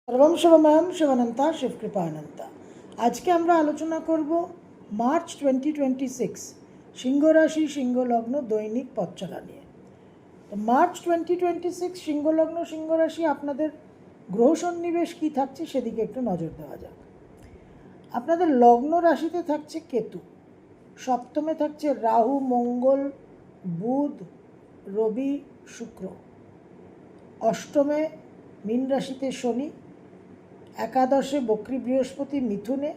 সর্বম শিবময়ম শিবানন্তা শিবকৃপানন্তা। আজকে আমরা আলোচনা করব মার্চ 2026 সিংহ রাশি সিংহ লগ্ন দৈনিক পথচলা নিয়ে। তো মার্চ 2026 সিংহ লগ্ন সিংহ রাশি আপনাদের গ্রহ সন্নিবেশ কী থাকছে সেদিকে একটু নজর দেওয়া যাক। আপনাদের লগ্ন রাশিতে থাকছে কেতু, সপ্তমে থাকছে রাহু, মঙ্গল, বুধ, রবি, শুক্র, অষ্টমে মীন রাশিতে শনি, একাদশে বক্রী বৃহস্পতি মিথুনে,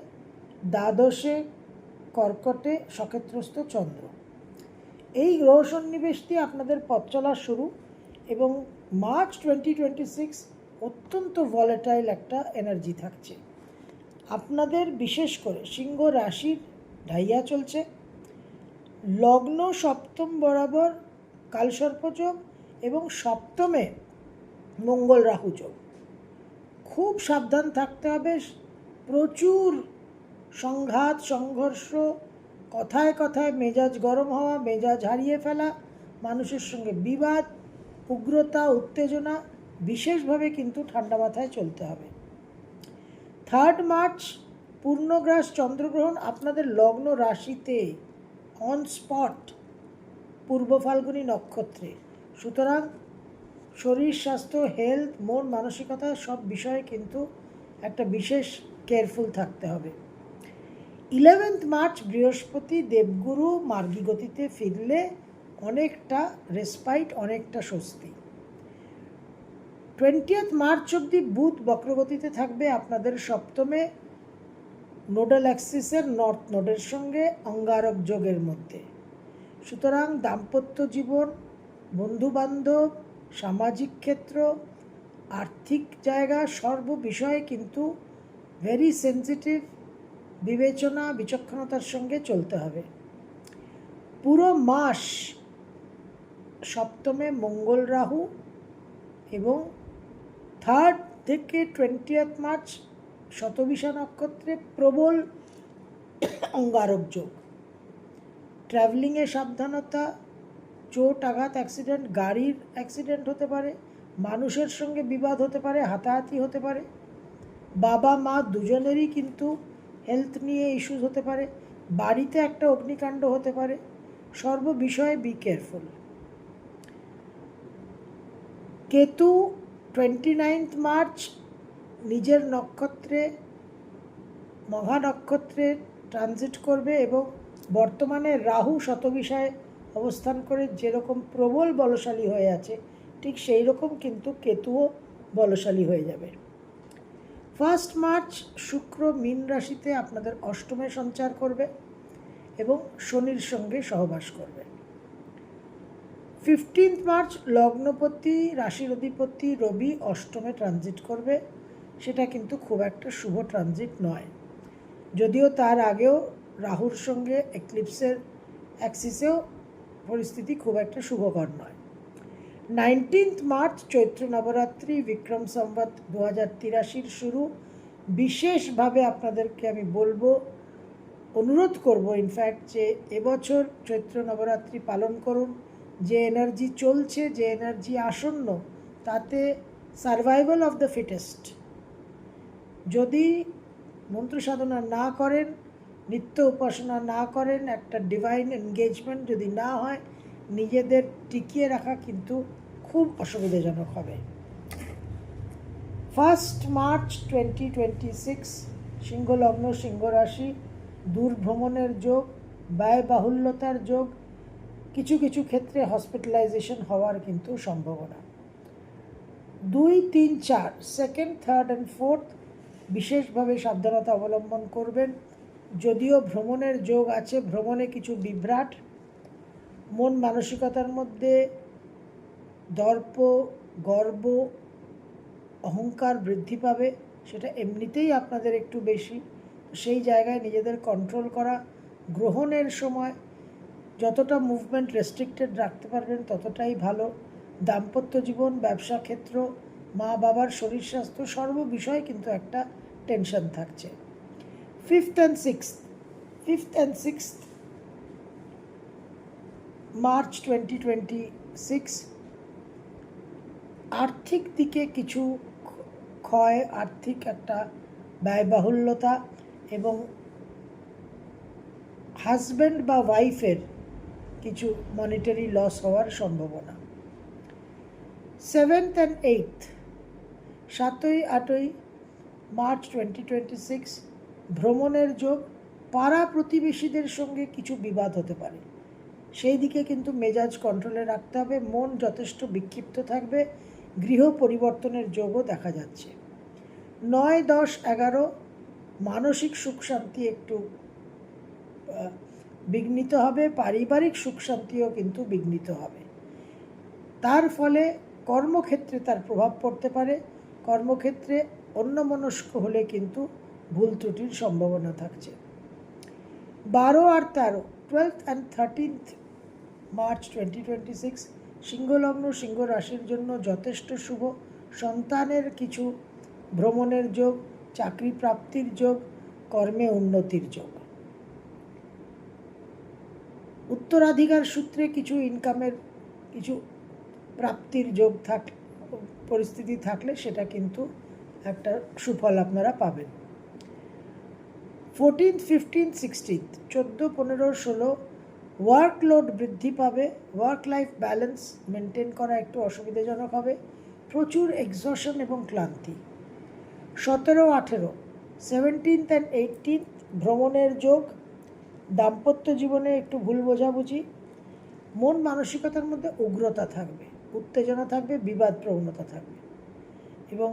দ্বাদশে কর্কটে সক্ষেত্রস্থ চন্দ্র। এই গ্রহ সন্নিবেশটি আপনাদের পথ চলা শুরু, এবং মার্চ 2026 অত্যন্ত ভলেটাইল একটা এনার্জি থাকছে আপনাদের, বিশেষ করে সিংহ রাশির ঢাইয়া চলছে। লগ্ন সপ্তম বরাবর কালসর্পযোগ এবং সপ্তমে মঙ্গল রাহু যোগ। খুব সাবধান থাকতে হবে, প্রচুর সংঘাত সংঘর্ষ, কথায় কথায় মেজাজ গরম হওয়া, মেজাজ হারিয়ে ফেলা, মানুষের সঙ্গে বিবাদ, উগ্রতা, উত্তেজনা, বিশেষভাবে কিন্তু ঠান্ডা মাথায় চলতে হবে। 3 মার্চ পূর্ণগ্রাস চন্দ্রগ্রহণ আপনাদের লগ্ন রাশিতে অন স্পট পূর্ব ফাল্গুনী নক্ষত্রে। সুতরাং শরীর স্বাস্থ্য, হেলথ, মন মানসিকতা সব বিষয়ে কিন্তু একটা বিশেষ কেয়ারফুল থাকতে হবে। 11 মার্চ বৃহস্পতি দেবগুরু মার্গী গতিতে ফিরলে অনেকটা রেসপাইট, অনেকটা স্বস্তি। 20 মার্চ অবধি বুধ বক্রগতিতে থাকবে আপনাদের সপ্তমে নোডাল অ্যাক্সিসের নর্থ নোডের সঙ্গে অঙ্গারক যোগের মধ্যে। সুতরাং দাম্পত্য জীবন, বন্ধুবান্ধব, সামাজিক ক্ষেত্র, আর্থিক জায়গা সর্ব বিষয়ে কিন্তু ভেরি সেন্সিটিভ, বিবেচনা বিচক্ষণতার সঙ্গে চলতে হবে। পুরো মাস সপ্তমে মঙ্গল রাহু এবং 3 থেকে 20 মার্চ শতবিশা নক্ষত্রে প্রবল অঙ্গারক যোগ। ট্রাভেলিংয়ে সাবধানতা, চোট আঘাত, অ্যাক্সিডেন্ট, গাড়ির অ্যাক্সিডেন্ট হতে পারে, মানুষের সঙ্গে বিবাদ হতে পারে, হাতাহাতি হতে পারে, বাবা মা দুজনেরই কিন্তু হেলথ নিয়ে ইস্যুস হতে পারে, বাড়িতে একটা অগ্নিকাণ্ড হতে পারে, সর্ব বিষয়ে বি কেয়ারফুল। কেতু 29 মার্চ নিজের নক্ষত্রে মঘা নক্ষত্রে ট্রানজিট করবে, এবং বর্তমানে রাহু শতবিষায় অবস্থান করে যেরকম প্রবল বলশালী হয়ে আছে, ঠিক সেই রকম কিন্তু কেতুও বলশালী হয়ে যাবে। 1 মার্চ শুক্র মীন রাশিতে আপনাদের অষ্টমে সঞ্চার করবে এবং শনির সঙ্গে সহবাস করবে। 15 মার্চ লগ্নপতি রাশির অধিপতি রবি অষ্টমে ট্রানজিট করবে। সেটা কিন্তু খুব একটা শুভ ট্রানজিট নয়, যদিও তার আগেও রাহুর সঙ্গে এক্লিপসের অ্যাক্সিসেও পরিস্থিতি খুব একটা শুভকর নয়। 19 মার্চ চৈত্র নবরাত্রি বিক্রম সংবৎ 2083 শুরু। বিশেষভাবে আপনাদেরকে আমি বলবো, অনুরোধ করব ইনফ্যাক্ট, যে এবছর চৈত্র নবরাত্রি পালন করুন। যে এনার্জি চলছে, যে এনার্জি আসন্ন, তাতে সার্ভাইভাল অফ দ্য ফিটেস্ট। যদি মন্ত্র সাধনা না করেন, নিত্য উপাসনা না করেন, একটা ডিভাইন এনগেজমেন্ট যদি না হয়, নিজেদের টিকিয়ে রাখা কিন্তু খুব অসুবিধাজনক হবে। 1 মার্চ 2026 সিংহ লগ্ন সিংহ রাশি, দূর ভ্রমণের যোগ, ব্যয়বাহুল্যতার যোগ, কিছু কিছু ক্ষেত্রে হসপিটালাইজেশন হওয়ার কিন্তু সম্ভাবনা। 2, 3, 4 সেকেন্ড, থার্ড অ্যান্ড ফোর্থ বিশেষভাবে সাবধানতা অবলম্বন করবেন। যদিও ভ্রমণের যোগ আছে, ভ্রমণে কিছু বিভ্রাট, মন মানসিকতার মধ্যে দর্প, গর্ব, অহংকার বৃদ্ধি পাবে। সেটা এমনিতেই আপনাদের একটু বেশি, সেই জায়গায় নিজেদের কন্ট্রোল করা। গ্রহণের সময় যতটা মুভমেন্ট রেস্ট্রিক্টেড রাখতে পারবেন ততটাই ভালো। দাম্পত্য জীবন, ব্যবসা ক্ষেত্র, মা বাবার শরীর স্বাস্থ্য সর্ব বিষয়ে কিন্তু একটা টেনশন থাকছে। 5th and 6th মার্চ 2026 আর্থিক দিকে কিছু ক্ষয়, আর্থিক একটা ব্যয়বাহুল্যতা এবং হাজব্যান্ড বা ওয়াইফের কিছু মনিটারি লস হওয়ার সম্ভাবনা। 7th and 8th, 7ই 8ই মার্চ 2026 ভ্রমণের যোগ। পাড়া প্রতিবেশীদের সঙ্গে কিছু বিবাদ হতে পারে, সেই দিকে কিন্তু মেজাজ কন্ট্রোলে রাখতে হবে। মন যথেষ্ট বিক্ষিপ্ত থাকবে, গৃহ পরিবর্তনের যোগও দেখা যাচ্ছে। 9, 10, 11 মানসিক সুখ শান্তি একটু বিঘ্নিত হবে, পারিবারিক সুখ শান্তিও কিন্তু বিঘ্নিত হবে। তার ফলে কর্মক্ষেত্রে তার প্রভাব পড়তে পারে। কর্মক্ষেত্রে অন্যমনস্ক হলে কিন্তু ভুল ত্রুটির সম্ভাবনা থাকছে। 12 আর 13, 12th and 13th মার্চ 2026 সিংহলগ্ন সিংহ রাশির জন্য যথেষ্ট শুভ। সন্তানের কিছু ভ্রমণের যোগ, চাকরি প্রাপ্তির যোগ, কর্মে উন্নতির যোগ। উত্তরাধিকার সূত্রে কিছু ইনকামের কিছু প্রাপ্তির যোগ পরিস্থিতি থাকলে সেটা কিন্তু একটা সুফল আপনারা পাবেন। 14th, 15th, 16th, 14, 15, 16 ওয়ার্কলোড বৃদ্ধি পাবে। ওয়ার্ক লাইফ ব্যালেন্স মেনটেন করা একটু অসুবিধাজনক হবে, প্রচুর এক্সশন এবং ক্লান্তি। 17, 18, 17th and 18th ভ্রমণের যোগ। দাম্পত্য জীবনে একটু ভুল বোঝাবুঝি, মন মানসিকতার মধ্যে উগ্রতা থাকবে, উত্তেজনা থাকবে, বিবাদ প্রবণতা থাকবে এবং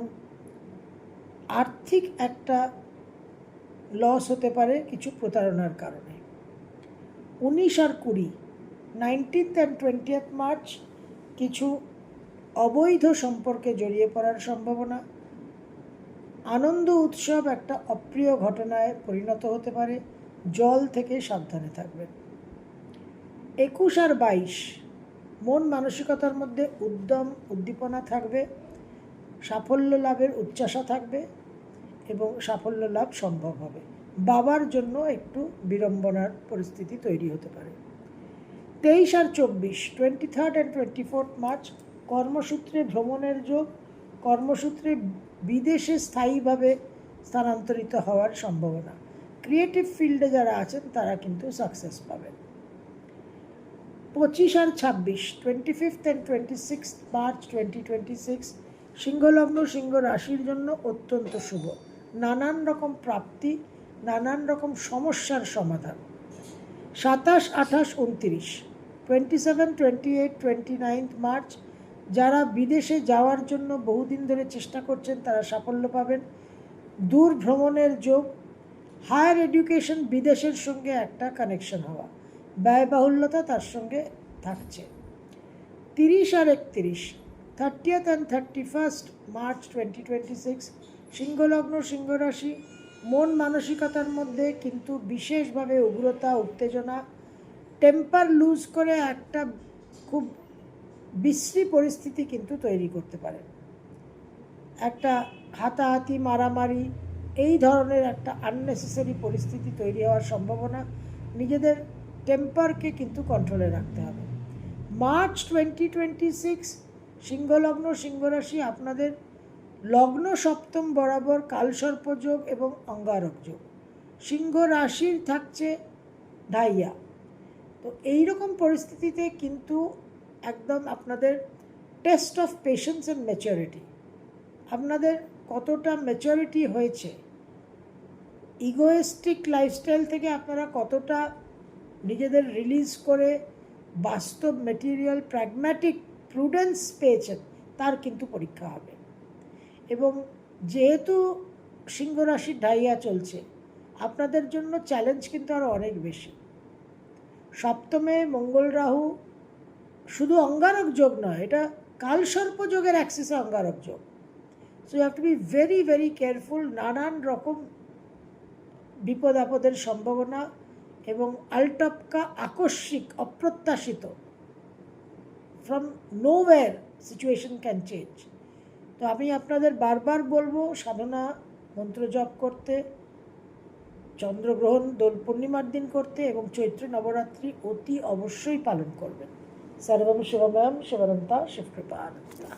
আর্থিক একটা লস হতে পারে কিছু প্রতারণার কারণে। 19 আর 20, 19th and 20th মার্চ কিছু অবৈধ সম্পর্কে জড়িয়ে পড়ার সম্ভাবনা। আনন্দ উৎসব একটা অপ্রিয় ঘটনায় পরিণত হতে পারে, জল থেকে সাবধানে থাকবেন। 21 আর 22 মন মানসিকতার মধ্যে উদ্যম উদ্দীপনা থাকবে, সাফল্য লাভের উচ্চাশা থাকবে এবং সাফল্য লাভ সম্ভব হবে। বাবার জন্য একটু বিড়ম্বনার পরিস্থিতি তৈরি হতে পারে। 23 আর 24, 23rd and 24th মার্চ কর্মসূত্রে ভ্রমণের যোগ। কর্মসূত্রে বিদেশে স্থায়ীভাবে স্থানান্তরিত হওয়ার সম্ভাবনা। ক্রিয়েটিভ ফিল্ডে যারা আছেন তারা কিন্তু সাকসেস পাবেন। 25 আর 26, 25th and 26th মার্চ 2026 সিংহলগ্ন সিংহ রাশির জন্য অত্যন্ত শুভ। নানান রকম প্রাপ্তি, নানান রকম সমস্যার সমাধান। 27, 28, 29, 27, 28, 29th মার্চ যারা বিদেশে যাওয়ার জন্য বহুদিন ধরে চেষ্টা করছেন তারা সাফল্য পাবেন। দূর ভ্রমণের যোগ, হায়ার এডুকেশন, বিদেশের সঙ্গে একটা কানেকশন হওয়া, ব্যয়বাহুল্যতা তার সঙ্গে থাকছে। 30 আর 31, 30th and 31st মার্চ 2026 সিংহলগ্ন সিংহ রাশি মন মানসিকতার মধ্যে কিন্তু বিশেষভাবে উগ্রতা, উত্তেজনা, টেম্পার লুজ করে একটা খুব বিশ্রী পরিস্থিতি কিন্তু তৈরি করতে পারে। একটা হাতাহাতি, মারামারি, এই ধরনের একটা আননেসেসারি পরিস্থিতি তৈরি হওয়ার সম্ভাবনা। নিজেদের টেম্পারকে কিন্তু কন্ট্রোলে রাখতে হবে। মার্চ 2026 সিংহলগ্ন সিংহরাশি আপনাদের লগ্ন সপ্তম বরাবর কালসর্পযোগ এবং অঙ্গারক যোগ। সিংহ রাশির থাকছে ঢাইয়া। তো এইরকম পরিস্থিতিতে কিন্তু একদম আপনাদের test of patience and maturity, আপনাদের কতটা ম্যাচুরিটি হয়েছে, ইগোয়েস্টিক লাইফস্টাইল থেকে আপনারা কতটা নিজেদের রিলিজ করে বাস্তব ম্যাটেরিয়াল প্র্যাগম্যাটিক প্রুডেন্স পেয়েছেন তার কিন্তু পরীক্ষা হবে। এবং যেহেতু সিংহ রাশির ঢাইয়া চলছে, আপনাদের জন্য চ্যালেঞ্জ কিন্তু আরও অনেক বেশি। সপ্তমে মঙ্গল রাহু শুধু অঙ্গারক যোগ নয়, এটা কালসর্প যোগের অ্যাক্সিসে অঙ্গারক যোগ। So you have to be very very careful. নানান রকম বিপদ আপদের সম্ভাবনা এবং আলটপকা, আকস্মিক, অপ্রত্যাশিত, from nowhere situation can change. তো আমি আপনাদের বারবার বলবো সাধনা মন্ত্র জপ করতে, চন্দ্রগ্রহণ দোল পূর্ণিমার দিন করতে এবং চৈত্র নবরাত্রি অতি অবশ্যই পালন করবেন। সর্বম শিবময়ম শিবরন্তা শিবকৃপা আনন্তা।